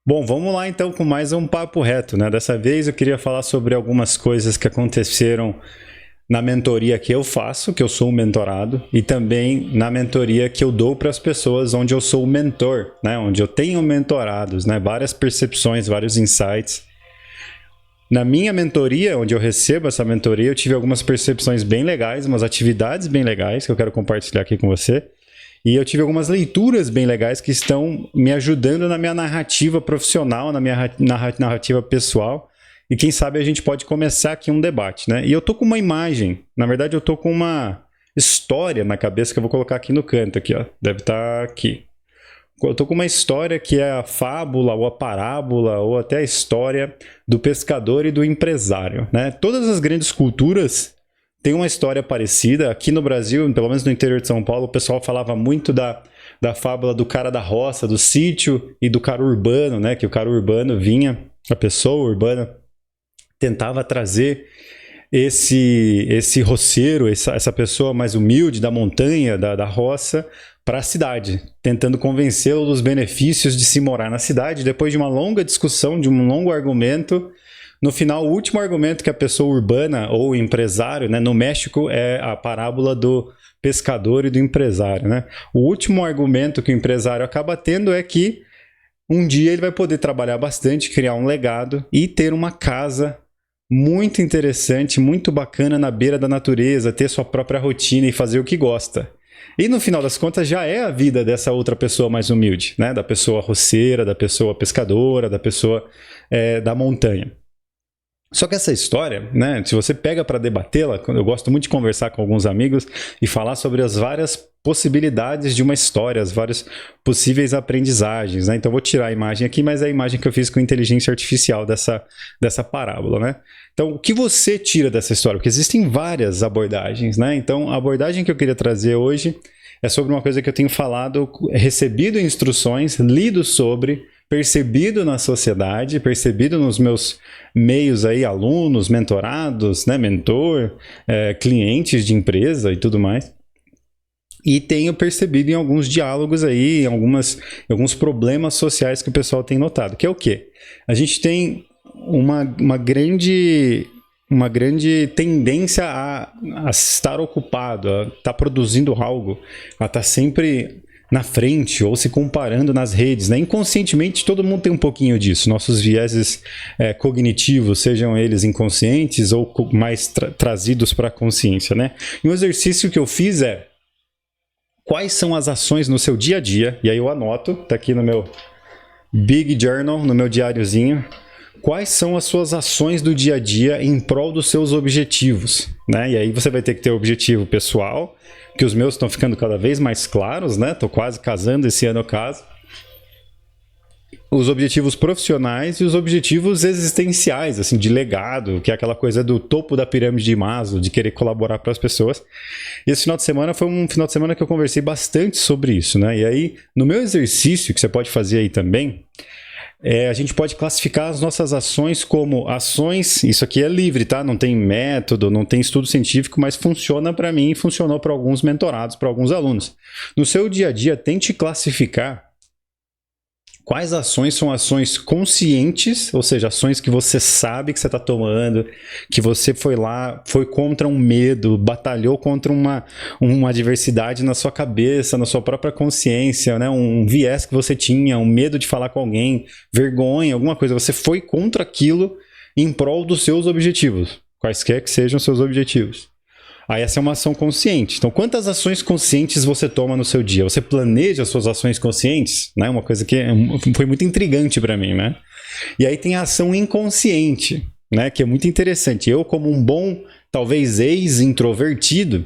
Bom, vamos lá então com mais um papo reto, né? Dessa vez eu queria falar sobre algumas coisas que aconteceram na mentoria que eu faço, que eu sou um mentorado, e também na mentoria que eu dou para as pessoas onde eu sou o mentor, né? Onde eu tenho mentorados, né? Várias percepções, vários insights. Na minha mentoria, onde eu recebo essa mentoria, eu tive algumas percepções bem legais, umas atividades bem legais que eu quero compartilhar aqui com você. E eu tive algumas leituras bem legais que estão me ajudando na minha narrativa profissional, na minha narrativa pessoal. E quem sabe a gente pode começar aqui um debate, né? E eu tô com uma imagem, na verdade eu tô com uma história na cabeça que eu vou colocar aqui no canto, aqui, ó. Deve estar aqui. Eu tô com uma história que é a fábula, ou a parábola, ou até a história do pescador e do empresário, né? Todas as grandes culturas têm uma história parecida. Aqui no Brasil, pelo menos no interior de São Paulo, o pessoal falava muito da fábula do cara da roça, do sítio, e do cara urbano, né? Que o cara urbano vinha, a pessoa urbana tentava trazer esse roceiro, essa pessoa mais humilde da montanha, da roça, para a cidade, tentando convencê-lo dos benefícios de se morar na cidade. Depois de uma longa discussão, de um longo argumento, no final, o último argumento que a pessoa urbana ou empresário, né, no México é a parábola do pescador e do empresário, né? O último argumento que o empresário acaba tendo é que um dia ele vai poder trabalhar bastante, criar um legado e ter uma casa muito interessante, muito bacana na beira da natureza, ter sua própria rotina e fazer o que gosta. E no final das contas já é a vida dessa outra pessoa mais humilde, né? Da pessoa roceira, da pessoa pescadora, da pessoa da montanha. Só que essa história, né, se você pega para debatê-la, eu gosto muito de conversar com alguns amigos e falar sobre as várias possibilidades de uma história, as várias possíveis aprendizagens, né? Então eu vou tirar a imagem aqui, mas é a imagem que eu fiz com inteligência artificial dessa parábola, né? Então, o que você tira dessa história? Porque existem várias abordagens, né? Então, a abordagem que eu queria trazer hoje é sobre uma coisa que eu tenho falado, recebido instruções, lido sobre, percebido na sociedade, percebido nos meus meios aí, alunos, mentorados, né, mentor, clientes de empresa e tudo mais. E tenho percebido em alguns diálogos aí, em alguns problemas sociais que o pessoal tem notado, que é o quê? A gente tem uma grande tendência a estar ocupado, a estar produzindo algo, a estar sempre na frente ou se comparando nas redes, né? Inconscientemente todo mundo tem um pouquinho disso, nossos vieses cognitivos, sejam eles inconscientes ou mais trazidos para a consciência, né? E um exercício que eu fiz é: quais são as ações no seu dia a dia? E aí eu anoto, tá aqui no meu Big Journal, no meu diáriozinho. Quais são as suas ações do dia a dia em prol dos seus objetivos, né? E aí você vai ter que ter objetivo pessoal, que os meus estão ficando cada vez mais claros, né? Estou quase casando, esse ano eu caso. Os objetivos profissionais e os objetivos existenciais, assim, de legado, que é aquela coisa do topo da pirâmide de Maslow, de querer colaborar para as pessoas. E esse final de semana foi um final de semana que eu conversei bastante sobre isso, né? E aí, no meu exercício, que você pode fazer aí também, a gente pode classificar as nossas ações como ações, isso aqui é livre, tá? Não tem método, não tem estudo científico, mas funciona para mim e funcionou para alguns mentorados, para alguns alunos. No seu dia a dia, tente classificar quais ações são ações conscientes, ou seja, ações que você sabe que você está tomando, que você foi lá, foi contra um medo, batalhou contra uma adversidade na sua cabeça, na sua própria consciência, né? Um viés que você tinha, um medo de falar com alguém, vergonha, alguma coisa. Você foi contra aquilo em prol dos seus objetivos, quaisquer que sejam os seus objetivos. Aí essa é uma ação consciente. Então, quantas ações conscientes você toma no seu dia? Você planeja as suas ações conscientes? Né? Uma coisa que foi muito intrigante para mim, né? E aí tem a ação inconsciente, né? Que é muito interessante. Eu, como um bom, talvez ex-introvertido,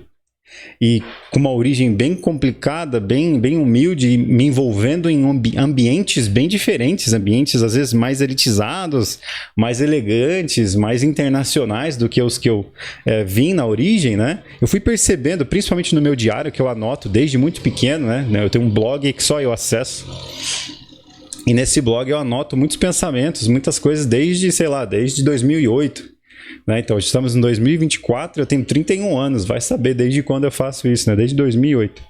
e com uma origem bem complicada, bem humilde, me envolvendo em ambientes bem diferentes, ambientes às vezes mais elitizados, mais elegantes, mais internacionais do que os que eu vim na origem, né? Eu fui percebendo, principalmente no meu diário, que eu anoto desde muito pequeno, né? Eu tenho um blog que só eu acesso. E nesse blog eu anoto muitos pensamentos, muitas coisas desde, sei lá, desde 2008. Né? Então, estamos em 2024, eu tenho 31 anos, vai saber desde quando eu faço isso, né? Desde 2008.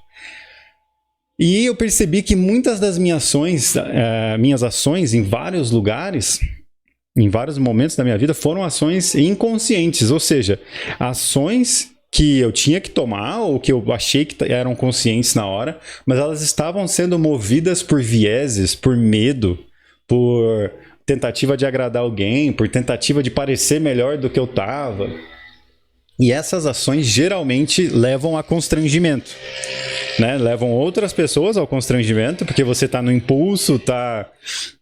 E eu percebi que muitas das minhas ações em vários lugares, em vários momentos da minha vida, foram ações inconscientes, ou seja, ações que eu tinha que tomar ou que eu achei que eram conscientes na hora, mas elas estavam sendo movidas por vieses, por medo, por tentativa de agradar alguém, por tentativa de parecer melhor do que eu estava. E essas ações geralmente levam a constrangimento, né? Levam outras pessoas ao constrangimento, porque você está no impulso, está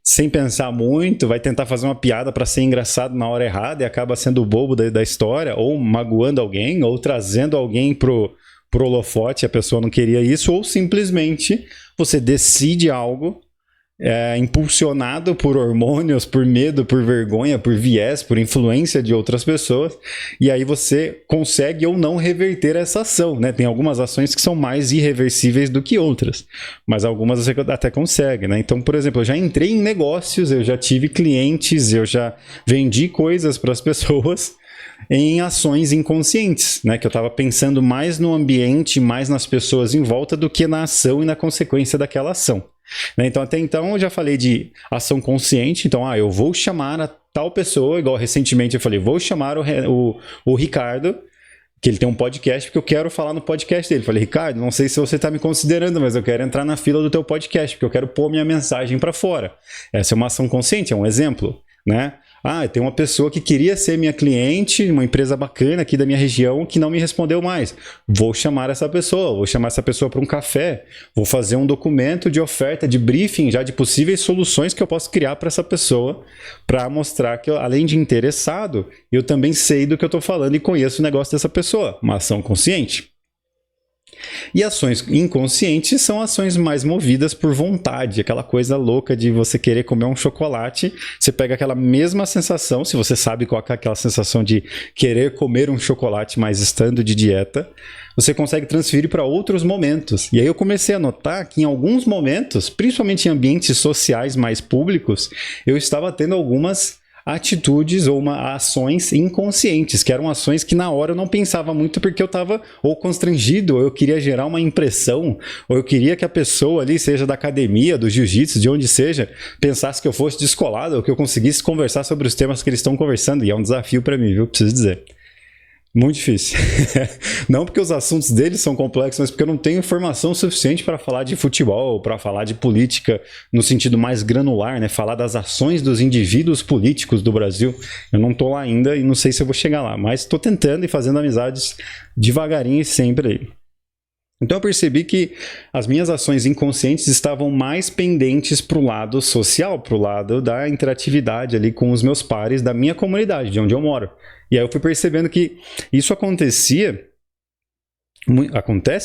sem pensar muito, vai tentar fazer uma piada para ser engraçado na hora errada e acaba sendo o bobo da história, ou magoando alguém, ou trazendo alguém pro holofote, a pessoa não queria isso, ou simplesmente você decide algo impulsionado por hormônios, por medo, por vergonha, por viés, por influência de outras pessoas, e aí você consegue ou não reverter essa ação, né? Tem algumas ações que são mais irreversíveis do que outras, mas algumas você até consegue, né? Então, por exemplo, eu já entrei em negócios, eu já tive clientes, eu já vendi coisas para as pessoas em ações inconscientes, né? Que eu estava pensando mais no ambiente, mais nas pessoas em volta do que na ação e na consequência daquela ação. Então, até então, eu já falei de ação consciente. Então, eu vou chamar a tal pessoa, igual recentemente eu falei, vou chamar o Ricardo, que ele tem um podcast, porque eu quero falar no podcast dele. Eu falei, Ricardo, não sei se você está me considerando, mas eu quero entrar na fila do teu podcast, porque eu quero pôr minha mensagem para fora. Essa é uma ação consciente, é um exemplo, né? Tem uma pessoa que queria ser minha cliente, uma empresa bacana aqui da minha região, que não me respondeu mais. Vou chamar essa pessoa para um café, vou fazer um documento de oferta, de briefing, já de possíveis soluções que eu posso criar para essa pessoa, para mostrar que, além de interessado, eu também sei do que eu estou falando e conheço o negócio dessa pessoa. Uma ação consciente. E ações inconscientes são ações mais movidas por vontade, aquela coisa louca de você querer comer um chocolate, você pega aquela mesma sensação, se você sabe qual é aquela sensação de querer comer um chocolate, mas estando de dieta, você consegue transferir para outros momentos. E aí eu comecei a notar que em alguns momentos, principalmente em ambientes sociais mais públicos, eu estava tendo algumas atitudes ou ações inconscientes, que eram ações que na hora eu não pensava muito porque eu estava ou constrangido, ou eu queria gerar uma impressão, ou eu queria que a pessoa ali, seja da academia, do jiu-jitsu, de onde seja, pensasse que eu fosse descolado, ou que eu conseguisse conversar sobre os temas que eles estão conversando, e é um desafio para mim, viu? Preciso dizer. Muito difícil. Não porque os assuntos deles são complexos, mas porque eu não tenho informação suficiente para falar de futebol, para falar de política no sentido mais granular, né? Falar das ações dos indivíduos políticos do Brasil. Eu não estou lá ainda e não sei se eu vou chegar lá, mas estou tentando e fazendo amizades devagarinho e sempre aí. Então eu percebi que as minhas ações inconscientes estavam mais pendentes para o lado social, para o lado da interatividade ali com os meus pares da minha comunidade, de onde eu moro. E aí eu fui percebendo que isso acontece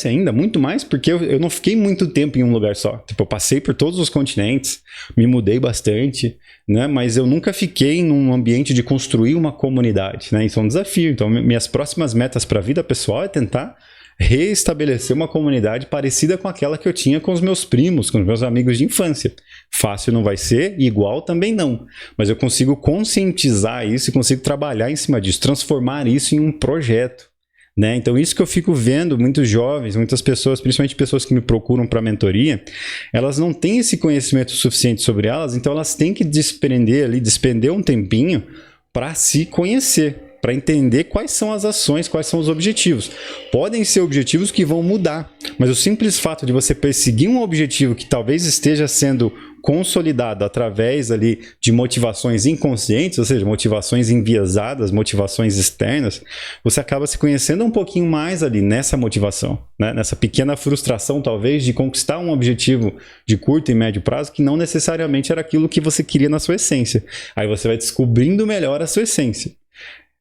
ainda muito mais porque eu não fiquei muito tempo em um lugar só. Tipo, eu passei por todos os continentes, me mudei bastante, né? Mas eu nunca fiquei num ambiente de construir uma comunidade, né? Isso é um desafio. Então, minhas próximas metas para a vida pessoal é tentar reestabelecer uma comunidade parecida com aquela que eu tinha com os meus primos, com os meus amigos de infância. Fácil não vai ser, igual também não. Mas eu consigo conscientizar isso e consigo trabalhar em cima disso, transformar isso em um projeto, né? Então isso que eu fico vendo, muitos jovens, muitas pessoas, principalmente pessoas que me procuram para mentoria, elas não têm esse conhecimento suficiente sobre elas, então elas têm que despender um tempinho para se conhecer, para entender quais são as ações, quais são os objetivos. Podem ser objetivos que vão mudar, mas o simples fato de você perseguir um objetivo que talvez esteja sendo consolidado através ali de motivações inconscientes, ou seja, motivações enviesadas, motivações externas, você acaba se conhecendo um pouquinho mais ali nessa motivação, né? Nessa pequena frustração talvez de conquistar um objetivo de curto e médio prazo que não necessariamente era aquilo que você queria na sua essência. Aí você vai descobrindo melhor a sua essência.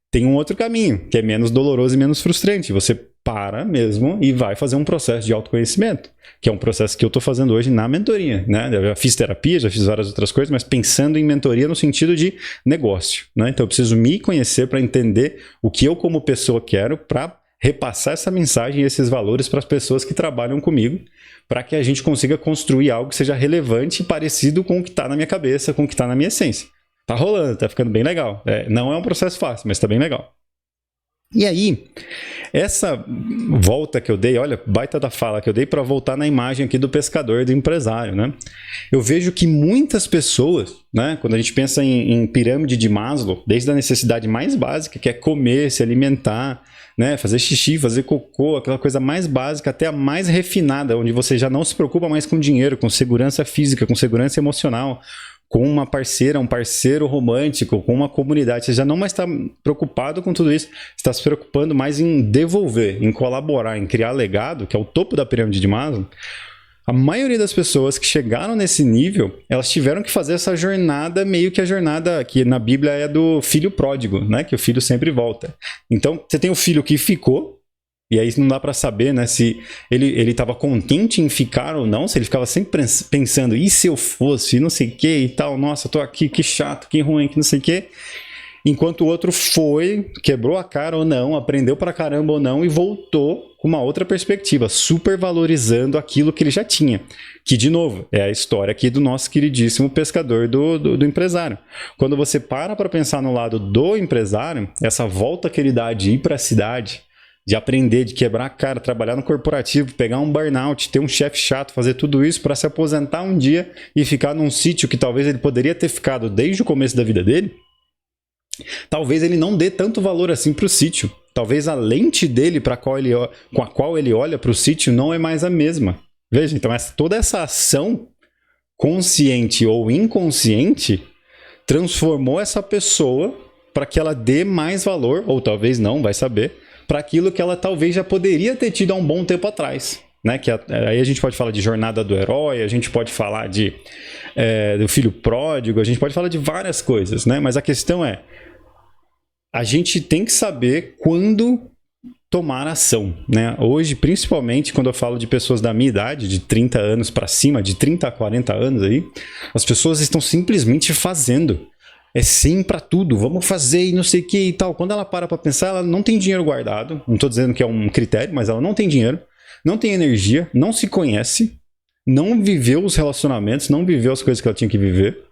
Tem um outro caminho, que é menos doloroso e menos frustrante. Você para mesmo e vai fazer um processo de autoconhecimento, que é um processo que eu estou fazendo hoje na mentoria, né? Eu já fiz terapia, já fiz várias outras coisas, mas pensando em mentoria no sentido de negócio, né? Então eu preciso me conhecer para entender o que eu como pessoa quero para repassar essa mensagem e esses valores para as pessoas que trabalham comigo, para que a gente consiga construir algo que seja relevante e parecido com o que está na minha cabeça, com o que está na minha essência. Tá rolando, tá ficando bem legal. Não é um processo fácil, mas tá bem legal. E aí, essa volta que eu dei, olha, baita da fala que eu dei para voltar na imagem aqui do pescador e do empresário, né? Eu vejo que muitas pessoas, né, quando a gente pensa em pirâmide de Maslow, desde a necessidade mais básica, que é comer, se alimentar, né, fazer xixi, fazer cocô, aquela coisa mais básica, até a mais refinada, onde você já não se preocupa mais com dinheiro, com segurança física, com segurança emocional, com uma parceira, um parceiro romântico, com uma comunidade. Você já não mais está preocupado com tudo isso, está se preocupando mais em devolver, em colaborar, em criar legado, que é o topo da pirâmide de Maslow. A maioria das pessoas que chegaram nesse nível, elas tiveram que fazer essa jornada, meio que a jornada que na Bíblia é do filho pródigo, né? Que o filho sempre volta. Então, você tem o filho que ficou, e aí não dá para saber, né, se ele estava contente em ficar ou não, se ele ficava sempre pensando, e se eu fosse, não sei o que e tal, nossa, tô aqui, que chato, que ruim, que não sei o que. Enquanto o outro foi, quebrou a cara ou não, aprendeu pra caramba ou não e voltou com uma outra perspectiva, super valorizando aquilo que ele já tinha. Que, de novo, é a história aqui do nosso queridíssimo pescador do empresário. Quando você para pensar no lado do empresário, essa volta que ele dá de ir para a cidade, de aprender, de quebrar a cara, trabalhar no corporativo, pegar um burnout, ter um chefe chato, fazer tudo isso para se aposentar um dia e ficar num sítio que talvez ele poderia ter ficado desde o começo da vida dele, talvez ele não dê tanto valor assim para o sítio. Talvez a lente dele com a qual ele olha para o sítio não é mais a mesma. Veja, então toda essa ação consciente ou inconsciente transformou essa pessoa para que ela dê mais valor, ou talvez não, vai saber, para aquilo que ela talvez já poderia ter tido há um bom tempo atrás. Né? Aí a gente pode falar de jornada do herói, a gente pode falar do filho pródigo, a gente pode falar de várias coisas, né? Mas a questão é, a gente tem que saber quando tomar ação, né? Hoje, principalmente quando eu falo de pessoas da minha idade, de 30 anos para cima, de 30 a 40 anos aí, as pessoas estão simplesmente fazendo. É sim para tudo, vamos fazer e não sei o que e tal. Quando ela para pensar, ela não tem dinheiro guardado, não estou dizendo que é um critério, mas ela não tem dinheiro, não tem energia, não se conhece, não viveu os relacionamentos, não viveu as coisas que ela tinha que viver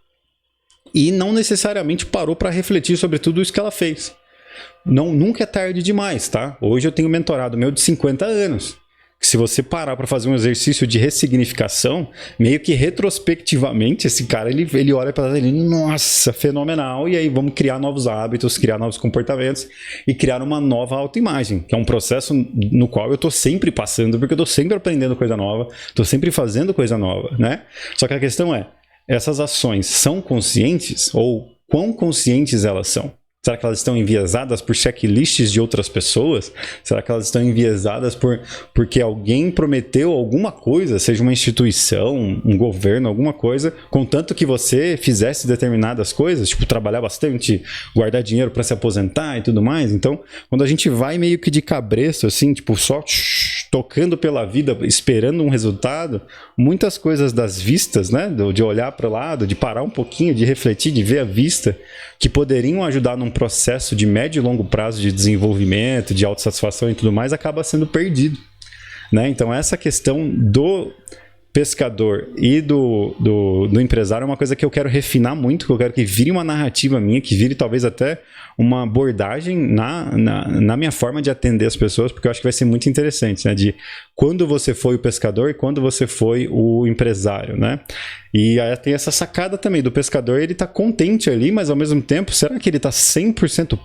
e não necessariamente parou para refletir sobre tudo isso que ela fez. Nunca é tarde demais, tá? Hoje eu tenho um mentorado meu de 50 anos. Que se você parar para fazer um exercício de ressignificação, meio que retrospectivamente, esse cara ele olha para ele, nossa, fenomenal, e aí vamos criar novos hábitos, criar novos comportamentos e criar uma nova autoimagem, que é um processo no qual eu estou sempre passando, porque eu estou sempre aprendendo coisa nova, estou sempre fazendo coisa nova, né? Só que a questão é, essas ações são conscientes ou quão conscientes elas são? Será que elas estão enviesadas por checklists de outras pessoas? Será que elas estão enviesadas porque alguém prometeu alguma coisa, seja uma instituição, um governo, alguma coisa, contanto que você fizesse determinadas coisas, tipo trabalhar bastante, guardar dinheiro para se aposentar e tudo mais? Então, quando a gente vai meio que de cabresto, assim, tipo só tocando pela vida, esperando um resultado, muitas coisas das vistas, né, de olhar para o lado, de parar um pouquinho, de refletir, de ver a vista, que poderiam ajudar num processo de médio e longo prazo de desenvolvimento, de autossatisfação e tudo mais, acaba sendo perdido, né? Então essa questão do pescador e do empresário é uma coisa que eu quero refinar muito, que eu quero que vire uma narrativa minha, que vire talvez até uma abordagem na minha forma de atender as pessoas, porque eu acho que vai ser muito interessante, né? De quando você foi o pescador e quando você foi o empresário, né? E aí tem essa sacada também do pescador, ele tá contente ali, mas ao mesmo tempo, será que ele tá 100%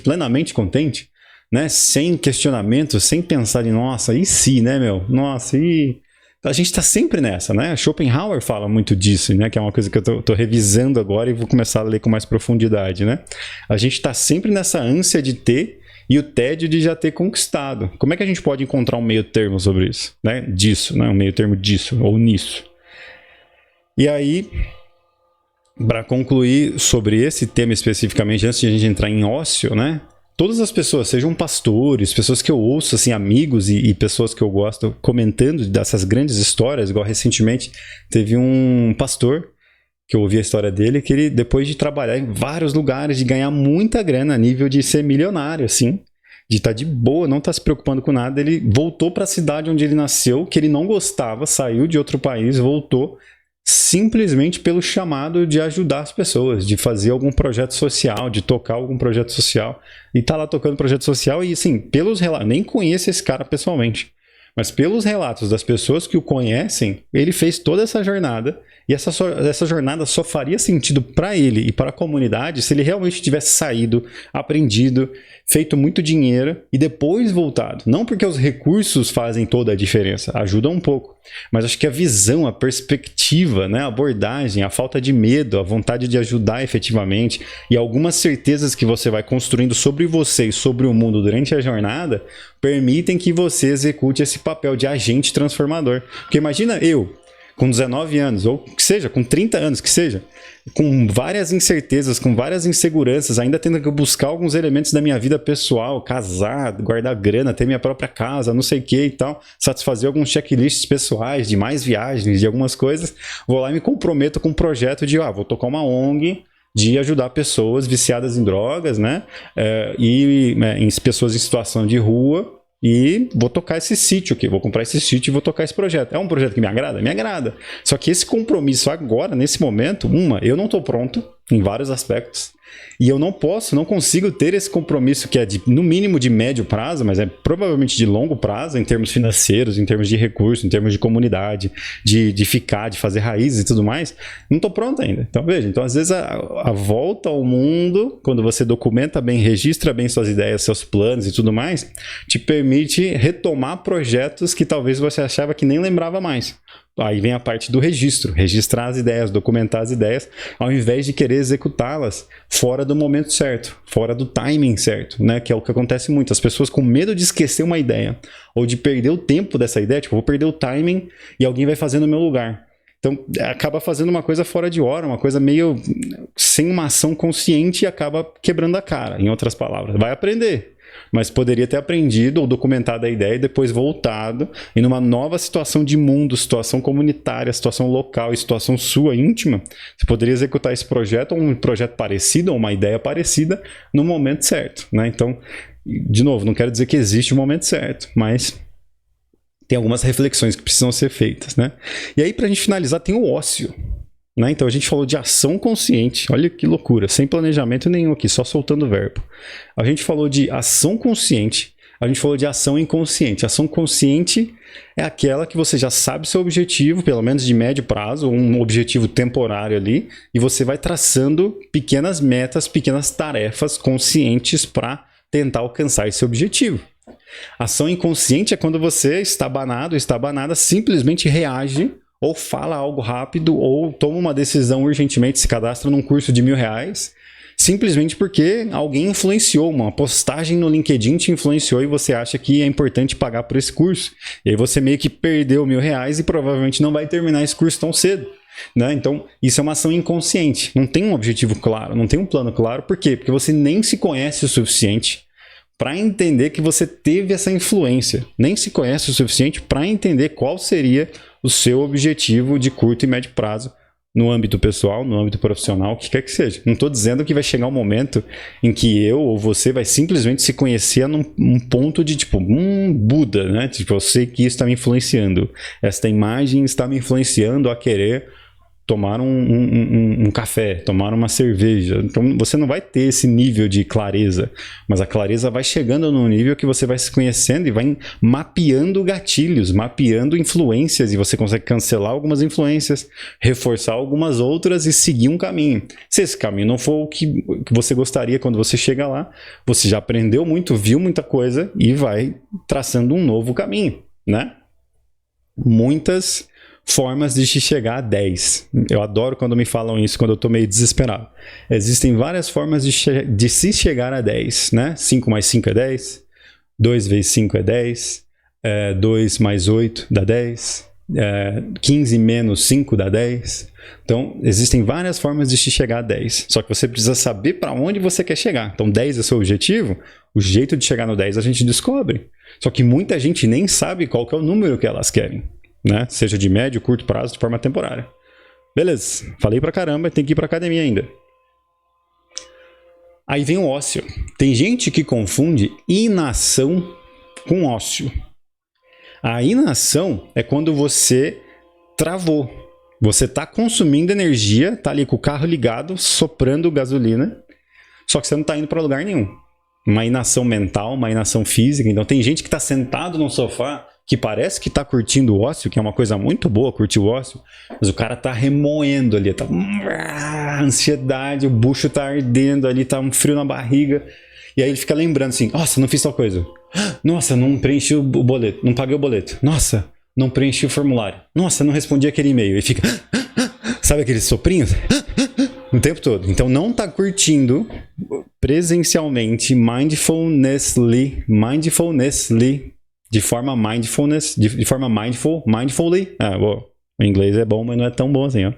plenamente contente? Né? Sem questionamento, sem pensar em, nossa, e se, né, meu? Nossa, e... A gente está sempre nessa, né? Schopenhauer fala muito disso, né? Que é uma coisa que eu tô revisando agora e vou começar a ler com mais profundidade, né? A gente está sempre nessa ânsia de ter e o tédio de já ter conquistado. Como é que a gente pode encontrar um meio termo sobre isso, né? Disso, né? Um meio termo disso ou nisso. E aí, para concluir sobre esse tema especificamente, antes de a gente entrar em ócio, né? Todas as pessoas, sejam pastores, pessoas que eu ouço, assim, amigos e pessoas que eu gosto comentando dessas grandes histórias, igual recentemente teve um pastor que eu ouvi a história dele, que ele, depois de trabalhar em vários lugares, de ganhar muita grana a nível de ser milionário, assim, de estar de boa, não estar se preocupando com nada, ele voltou para a cidade onde ele nasceu, que ele não gostava, saiu de outro país, voltou, simplesmente pelo chamado de ajudar as pessoas, de fazer algum projeto social, de tocar algum projeto social, e tá lá tocando projeto social e assim, pelos relatos, nem conheço esse cara pessoalmente, mas pelos relatos das pessoas que o conhecem, ele fez toda essa jornada, e essa jornada só faria sentido para ele e para a comunidade se ele realmente tivesse saído, aprendido, feito muito dinheiro e depois voltado. Não porque os recursos fazem toda a diferença, ajudam um pouco, mas acho que a visão, a perspectiva, né, a abordagem, a falta de medo, a vontade de ajudar efetivamente e algumas certezas que você vai construindo sobre você e sobre o mundo durante a jornada permitem que você execute esse papel de agente transformador. Porque imagina eu, com 19 anos, ou que seja, com 30 anos, que seja, com várias incertezas, com várias inseguranças, ainda tendo que buscar alguns elementos da minha vida pessoal, casar, guardar grana, ter minha própria casa, não sei o que e tal, satisfazer alguns checklists pessoais de mais viagens, de algumas coisas, vou lá e me comprometo com um projeto de, vou tocar uma ONG de ajudar pessoas viciadas em drogas, né, em pessoas em situação de rua, e vou tocar esse sítio aqui, vou comprar esse sítio e vou tocar esse projeto. É um projeto que me agrada? Me agrada. Só que esse compromisso agora, nesse momento, eu não estou pronto em vários aspectos. E eu não consigo ter esse compromisso que é no mínimo de médio prazo, mas é provavelmente de longo prazo, em termos financeiros, em termos de recursos, em termos de comunidade, de ficar, de fazer raízes e tudo mais. Não estou pronto ainda. Então veja, às vezes a volta ao mundo, quando você documenta bem, registra bem suas ideias, seus planos e tudo mais, te permite retomar projetos que talvez você achava que nem lembrava mais. Aí vem a parte do registro, registrar as ideias, documentar as ideias, ao invés de querer executá-las fora do momento certo, fora do timing certo, né? Que é o que acontece muito. As pessoas com medo de esquecer uma ideia, ou de perder o tempo dessa ideia, tipo, vou perder o timing e alguém vai fazer no meu lugar. Então, acaba fazendo uma coisa fora de hora, uma coisa meio sem uma ação consciente e acaba quebrando a cara, em outras palavras. Vai aprender, mas poderia ter aprendido ou documentado a ideia e depois voltado em uma nova situação de mundo, situação comunitária, situação local e situação sua, íntima. Você poderia executar esse projeto ou um projeto parecido ou uma ideia parecida no momento certo, né? Então, de novo, não quero dizer que existe o momento certo, mas tem algumas reflexões que precisam ser feitas, né? E aí, para a gente finalizar, tem o ócio. Né? Então a gente falou de ação consciente, olha que loucura, sem planejamento nenhum aqui, só soltando verbo. A gente falou de ação consciente, a gente falou de ação inconsciente. Ação consciente é aquela que você já sabe seu objetivo, pelo menos de médio prazo, um objetivo temporário ali, e você vai traçando pequenas metas, pequenas tarefas conscientes para tentar alcançar esse objetivo. Ação inconsciente é quando você, estabanado, estabanada, simplesmente reage ou fala algo rápido, ou toma uma decisão urgentemente, se cadastra num curso de R$1.000, simplesmente porque alguém influenciou, uma postagem no LinkedIn te influenciou e você acha que é importante pagar por esse curso. E aí você meio que perdeu R$1.000 e provavelmente não vai terminar esse curso tão cedo. Né? Então, isso é uma ação inconsciente. Não tem um objetivo claro, não tem um plano claro. Por quê? Porque você nem se conhece o suficiente para entender que você teve essa influência. Nem se conhece o suficiente para entender qual seria o seu objetivo de curto e médio prazo no âmbito pessoal, no âmbito profissional, o que quer que seja. Não estou dizendo que vai chegar um momento em que eu ou você vai simplesmente se conhecer num ponto de tipo, Buda, né? Tipo, eu sei que isso está me influenciando. Esta imagem está me influenciando a querer tomar um café, tomar uma cerveja. Então você não vai ter esse nível de clareza, mas a clareza vai chegando num nível que você vai se conhecendo e vai mapeando gatilhos, mapeando influências, e você consegue cancelar algumas influências, reforçar algumas outras e seguir um caminho. Se esse caminho não for o que você gostaria quando você chega lá, você já aprendeu muito, viu muita coisa e vai traçando um novo caminho, né? Muitas formas de se chegar a 10. Eu adoro quando me falam isso, quando eu tô meio desesperado. Existem várias formas de se chegar a 10, né? 5 mais 5 é 10, 2 vezes 5 é 10, 2 mais 8 dá 10, 15 menos 5 dá 10. Então, existem várias formas de se chegar a 10. Só que você precisa saber para onde você quer chegar. Então, 10 é o seu objetivo, o jeito de chegar no 10 a gente descobre. Só que muita gente nem sabe qual que é o número que elas querem. Né? Seja de médio, curto prazo, de forma temporária. Beleza, falei pra caramba, tem que ir pra academia ainda. Aí vem o ócio. Tem gente que confunde inação com ócio. A inação é quando você travou. Você está consumindo energia, está ali com o carro ligado, soprando gasolina, só que você não está indo para lugar nenhum. Uma inação mental, uma inação física. Então tem gente que está sentado no sofá, que parece que está curtindo o ócio, que é uma coisa muito boa curtir o ócio, mas o cara está remoendo ali, tá ansiedade, o bucho está ardendo ali, tá um frio na barriga. E aí ele fica lembrando assim, nossa, não fiz tal coisa. Nossa, não preenchi o boleto, não paguei o boleto. Nossa, não preenchi o formulário. Nossa, não respondi aquele e-mail. E fica, sabe aqueles soprinhos? O tempo todo. Então não tá curtindo presencialmente, mindfully, de forma mindfully. O inglês é bom, mas não é tão bom assim, ó.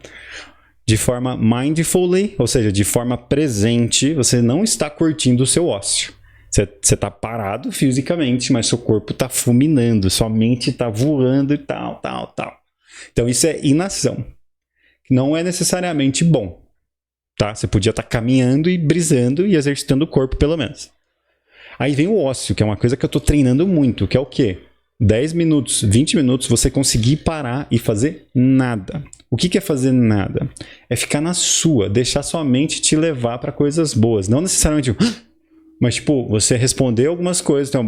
De forma mindfully, ou seja, de forma presente, você não está curtindo o seu ócio. Você está parado fisicamente, mas seu corpo está fulminando, sua mente está voando e tal. Então isso é inação. Não é necessariamente bom. Tá? Você podia estar caminhando e brisando e exercitando o corpo, pelo menos. Aí vem o ócio, que é uma coisa que eu estou treinando muito, que é o quê? 10 minutos, 20 minutos, você conseguir parar e fazer nada. O que é fazer nada? É ficar na sua, deixar sua mente te levar para coisas boas. Não necessariamente, mas tipo, você responder algumas coisas. Então,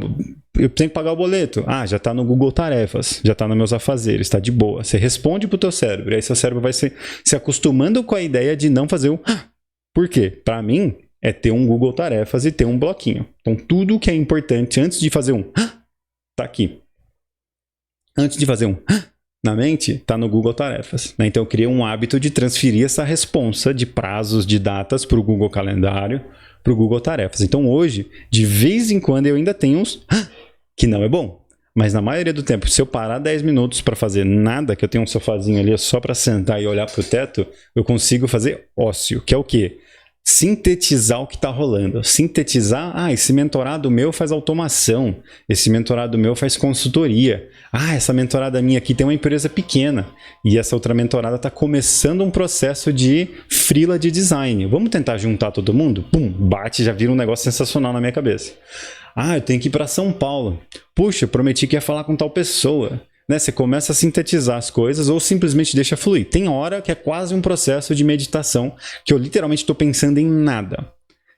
eu tenho que pagar o boleto. Ah, já está no Google Tarefas, já está nos meus afazeres, está de boa. Você responde pro teu cérebro, e aí seu cérebro vai se acostumando com a ideia de não fazer Por quê? Para mim, é ter um Google Tarefas e ter um bloquinho. Então, tudo que é importante antes de fazer tá aqui. Antes de fazer na mente, está no Google Tarefas. Né? Então, eu criei um hábito de transferir essa responsa de prazos, de datas para o Google Calendário, para o Google Tarefas. Então, hoje, de vez em quando, eu ainda tenho uns que não é bom. Mas, na maioria do tempo, se eu parar 10 minutos para fazer nada, que eu tenho um sofazinho ali só para sentar e olhar para o teto, eu consigo fazer ócio, que é o quê? Sintetizar o que está rolando. Sintetizar, esse mentorado meu faz automação, esse mentorado meu faz consultoria, essa mentorada minha aqui tem uma empresa pequena e essa outra mentorada está começando um processo de freela de design. Vamos tentar juntar todo mundo? Pum, bate, já vira um negócio sensacional na minha cabeça. Eu tenho que ir para São Paulo. Puxa, prometi que ia falar com tal pessoa. Né? Você começa a sintetizar as coisas ou simplesmente deixa fluir. Tem hora que é quase um processo de meditação que eu literalmente estou pensando em nada.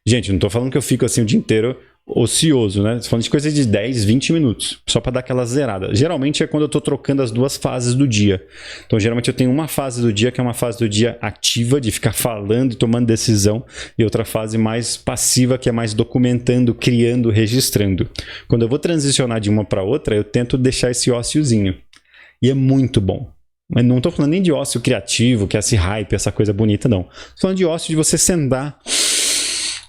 Gente, não estou falando que eu fico assim o dia inteiro ocioso, né? Estou falando de coisa de 10, 20 minutos, só para dar aquela zerada. Geralmente é quando eu estou trocando as duas fases do dia. Então, geralmente eu tenho uma fase do dia que é uma fase do dia ativa, de ficar falando e tomando decisão, e outra fase mais passiva, que é mais documentando, criando, registrando. Quando eu vou transicionar de uma para outra, eu tento deixar esse óciozinho. E é muito bom. Mas não estou falando nem de ócio criativo, que é esse hype, essa coisa bonita, não. Estou falando de ócio de você sentar,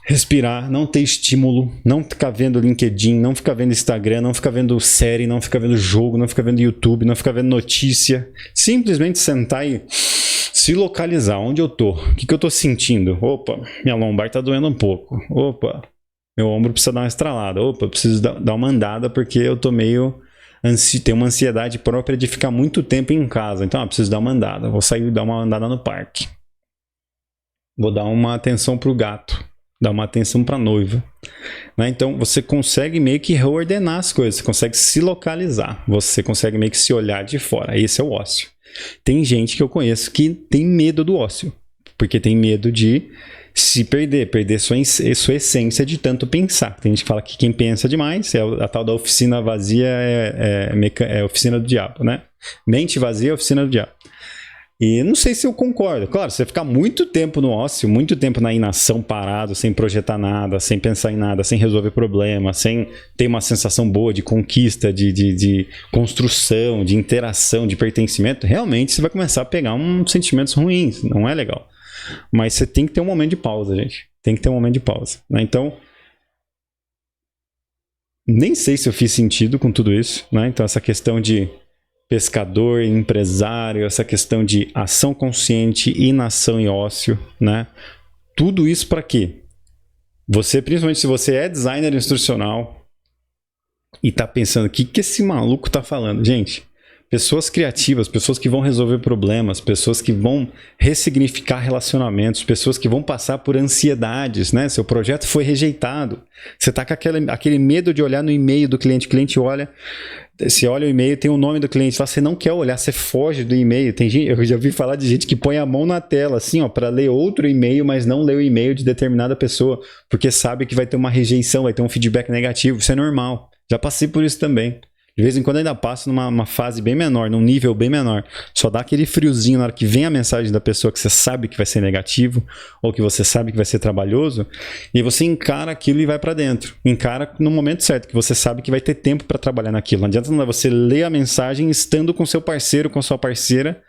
respirar, não ter estímulo, não ficar vendo LinkedIn, não ficar vendo Instagram, não ficar vendo série, não ficar vendo jogo, não ficar vendo YouTube, não ficar vendo notícia. Simplesmente sentar e se localizar. Onde eu tô? O que eu tô sentindo? Opa, minha lombar tá doendo um pouco. Opa, meu ombro precisa dar uma estralada. Opa, preciso dar uma andada porque eu tô meio... tenho uma ansiedade própria de ficar muito tempo em casa. Então, preciso dar uma andada. Vou sair e dar uma andada no parque. Vou dar uma atenção pro gato. Dar uma atenção para a noiva. Né? Então, você consegue meio que reordenar as coisas, você consegue se localizar, você consegue meio que se olhar de fora. Esse é o ócio. Tem gente que eu conheço que tem medo do ócio, porque tem medo de se perder sua essência de tanto pensar. Tem gente que fala que quem pensa demais, é a tal da oficina vazia, é oficina do diabo, né? Mente vazia é oficina do diabo. E não sei se eu concordo. Claro, você ficar muito tempo no ócio, muito tempo na inação, parado, sem projetar nada, sem pensar em nada, sem resolver problema, sem ter uma sensação boa de conquista, de construção, de interação, de pertencimento, realmente você vai começar a pegar uns sentimentos ruins. Não é legal. Mas você tem que ter um momento de pausa, gente. Tem que ter um momento de pausa. Né? Então, nem sei se eu fiz sentido com tudo isso. Né? Então, essa questão de pescador, empresário, essa questão de ação consciente, inação e ócio, né? Tudo isso para quê? Você, principalmente se você é designer instrucional e tá pensando, o que esse maluco tá falando? Gente, Pessoas criativas, pessoas que vão resolver problemas, pessoas que vão ressignificar relacionamentos, pessoas que vão passar por ansiedades, né? Seu projeto foi rejeitado. Você está com aquele medo de olhar no e-mail do cliente. O cliente olha, você olha o e-mail, tem o nome do cliente lá, você não quer olhar, você foge do e-mail. Tem gente, eu já ouvi falar de gente que põe a mão na tela, assim, ó, para ler outro e-mail, mas não lê o e-mail de determinada pessoa, porque sabe que vai ter uma rejeição, vai ter um feedback negativo. Isso é normal. Já passei por isso também. De vez em quando ainda passo numa fase bem menor, num nível bem menor. Só dá aquele friozinho na hora que vem a mensagem da pessoa que você sabe que vai ser negativo ou que você sabe que vai ser trabalhoso, e você encara aquilo e vai para dentro. Encara no momento certo, que você sabe que vai ter tempo para trabalhar naquilo. Não adianta você ler a mensagem estando com seu parceiro, com sua parceira,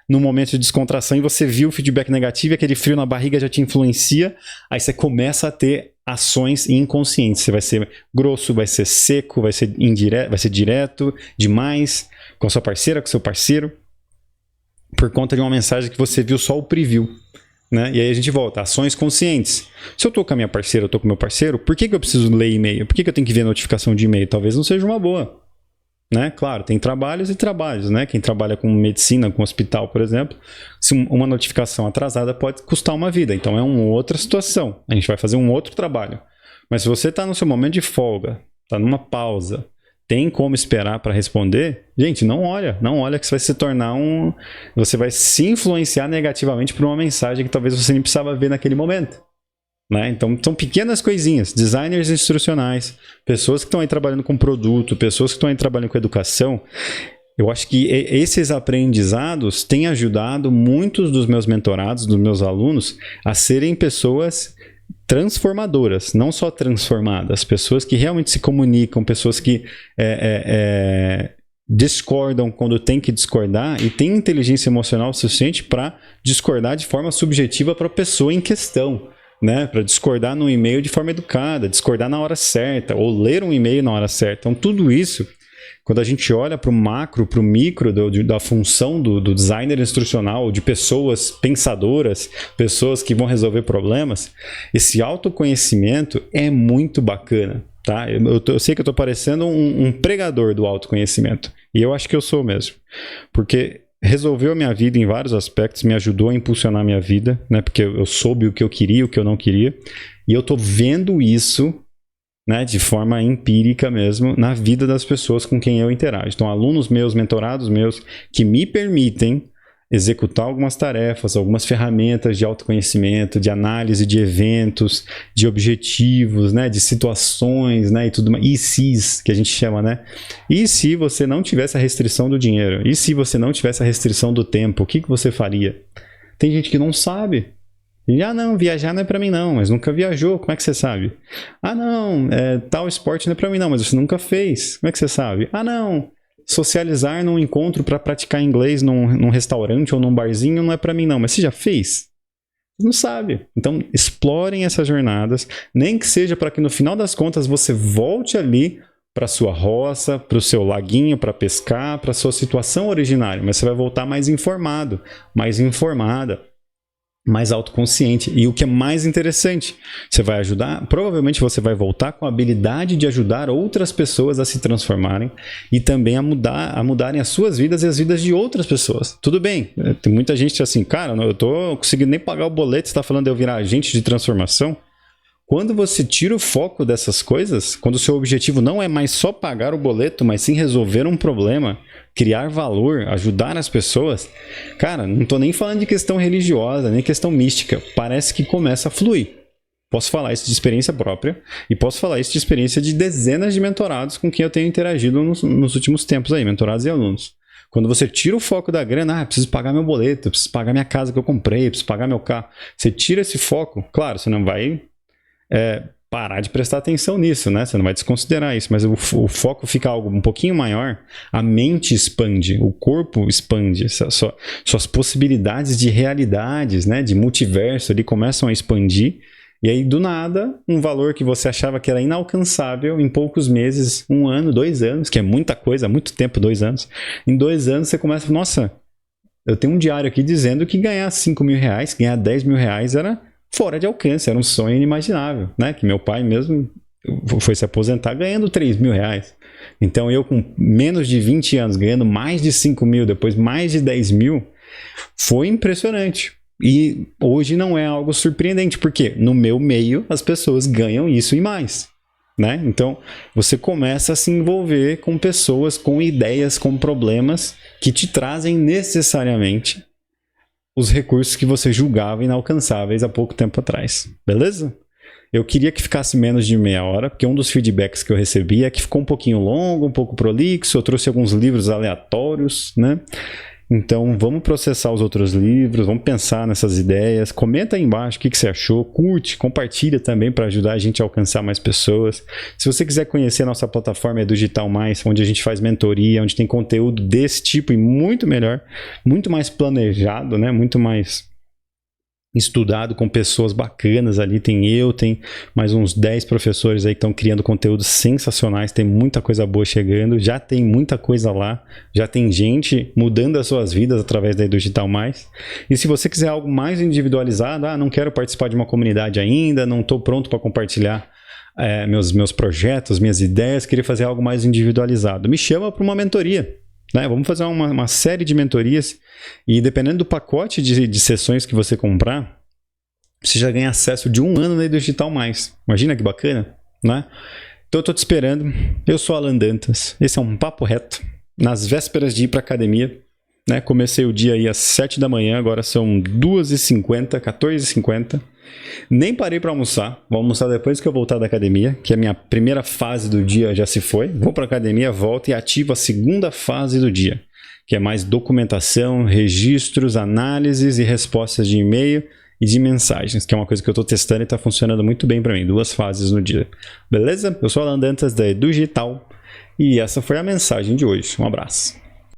num momento de descontração, e você viu o feedback negativo e aquele frio na barriga já te influencia, aí você começa a ter ações inconscientes. Você vai ser grosso, vai ser seco, vai ser indireto, vai ser direto demais com a sua parceira, com o seu parceiro, por conta de uma mensagem que você viu só o preview, né? E aí a gente volta, ações conscientes. Se eu tô com a minha parceira, eu tô com o meu parceiro, por que eu preciso ler e-mail? Por que eu tenho que ver notificação de e-mail? Talvez não seja uma boa, né? Claro, tem trabalhos e trabalhos, né? Quem trabalha com medicina, com hospital, por exemplo, se uma notificação atrasada pode custar uma vida. Então é uma outra situação. A gente vai fazer um outro trabalho. Mas se você está no seu momento de folga, está numa pausa, tem como esperar para responder, gente, não olha que isso vai se tornar você vai se influenciar negativamente por uma mensagem que talvez você nem precisava ver naquele momento. Né? Então, são pequenas coisinhas. Designers instrucionais, pessoas que estão aí trabalhando com produto, pessoas que estão aí trabalhando com educação. Eu acho que esses aprendizados têm ajudado muitos dos meus mentorados, dos meus alunos, a serem pessoas transformadoras, não só transformadas, pessoas que realmente se comunicam, pessoas que discordam quando tem que discordar e têm inteligência emocional suficiente para discordar de forma subjetiva para a pessoa em questão. Né, para discordar no e-mail de forma educada, discordar na hora certa, ou ler um e-mail na hora certa. Então, tudo isso, quando a gente olha para o macro, para o micro da função do designer instrucional, de pessoas pensadoras, pessoas que vão resolver problemas, esse autoconhecimento é muito bacana. Tá? Eu sei que eu estou parecendo um pregador do autoconhecimento, e eu acho que eu sou mesmo, porque resolveu a minha vida em vários aspectos, me ajudou a impulsionar a minha vida, né? Porque eu soube o que eu queria, o que eu não queria, e eu estou vendo isso, né, de forma empírica mesmo, na vida das pessoas com quem eu interajo. Então, alunos meus, mentorados meus, que me permitem executar algumas tarefas, algumas ferramentas de autoconhecimento, de análise de eventos, de objetivos, né, de situações, né, e tudo mais. E se, que a gente chama, né? E se você não tivesse a restrição do dinheiro? E se você não tivesse a restrição do tempo? O que você faria? Tem gente que não sabe. E, não, viajar não é pra mim não, mas nunca viajou, como é que você sabe? Não, tal esporte não é pra mim não, mas você nunca fez, como é que você sabe? Não, socializar num encontro para praticar inglês num restaurante ou num barzinho não é para mim não, mas você já fez? Não sabe. Então, explorem essas jornadas, nem que seja para que no final das contas você volte ali para sua roça, para o seu laguinho, para pescar, para sua situação originária, mas você vai voltar mais informado, mais informada, mais autoconsciente. E o que é mais interessante, você vai ajudar, provavelmente você vai voltar com a habilidade de ajudar outras pessoas a se transformarem e também a mudarem as suas vidas e as vidas de outras pessoas. Tudo bem, tem muita gente assim, cara, eu tô conseguindo nem pagar o boleto, você está falando de eu virar agente de transformação? Quando você tira o foco dessas coisas, quando o seu objetivo não é mais só pagar o boleto, mas sim resolver um problema, criar valor, ajudar as pessoas, cara, não tô nem falando de questão religiosa, nem questão mística, parece que começa a fluir. Posso falar isso de experiência própria e posso falar isso de experiência de dezenas de mentorados com quem eu tenho interagido nos últimos tempos aí, mentorados e alunos. Quando você tira o foco da grana, preciso pagar meu boleto, preciso pagar minha casa que eu comprei, preciso pagar meu carro. Você tira esse foco, claro, você não vai parar de prestar atenção nisso, né? Você não vai desconsiderar isso, mas o foco fica algo um pouquinho maior, a mente expande, o corpo expande, suas possibilidades de realidades, né? De multiverso ali começam a expandir, e aí do nada, um valor que você achava que era inalcançável, em poucos meses, 1 ano, 2 anos, que é muita coisa, muito tempo, 2 anos, em 2 anos você começa, nossa, eu tenho um diário aqui dizendo que ganhar 5 mil reais, ganhar 10 mil reais era fora de alcance, era um sonho inimaginável, né? Que meu pai mesmo, foi se aposentar ganhando 3 mil reais. Então eu com menos de 20 anos, ganhando mais de 5 mil, depois mais de 10 mil, foi impressionante. E hoje não é algo surpreendente, porque no meu meio as pessoas ganham isso e mais. Né? Então você começa a se envolver com pessoas, com ideias, com problemas que te trazem necessariamente os recursos que você julgava inalcançáveis há pouco tempo atrás. Beleza? Eu queria que ficasse menos de meia hora, porque um dos feedbacks que eu recebi é que ficou um pouquinho longo, um pouco prolixo, eu trouxe alguns livros aleatórios, né? Então vamos processar os outros livros, vamos pensar nessas ideias, comenta aí embaixo o que você achou, curte, compartilha também para ajudar a gente a alcançar mais pessoas. Se você quiser conhecer a nossa plataforma Digital Mais, onde a gente faz mentoria, onde tem conteúdo desse tipo e muito melhor, muito mais planejado, né? Muito mais estudado com pessoas bacanas ali, tem mais uns 10 professores aí que estão criando conteúdos sensacionais, tem muita coisa boa chegando, já tem muita coisa lá, já tem gente mudando as suas vidas através da Digital Mais. E se você quiser algo mais individualizado, não quero participar de uma comunidade ainda, não estou pronto para compartilhar meus projetos, minhas ideias, queria fazer algo mais individualizado, me chama para uma mentoria. Né? Vamos fazer uma série de mentorias e dependendo do pacote de sessões que você comprar, você já ganha acesso de 1 ano na Digital Mais. Imagina que bacana, né? Então eu tô te esperando. Eu sou Alan Dantas. Esse é um papo reto nas vésperas de ir para academia. Né? Comecei o dia aí às 7 da manhã, agora são 2h50, 14h50. Nem parei para almoçar, vou almoçar depois que eu voltar da academia, que a minha primeira fase do dia já se foi. Vou para a academia, volto e ativo a segunda fase do dia, que é mais documentação, registros, análises e respostas de e-mail e de mensagens, que é uma coisa que eu estou testando e está funcionando muito bem para mim, 2 fases no dia. Beleza? Eu sou Alan Dantas da Digital e essa foi a mensagem de hoje. Um abraço.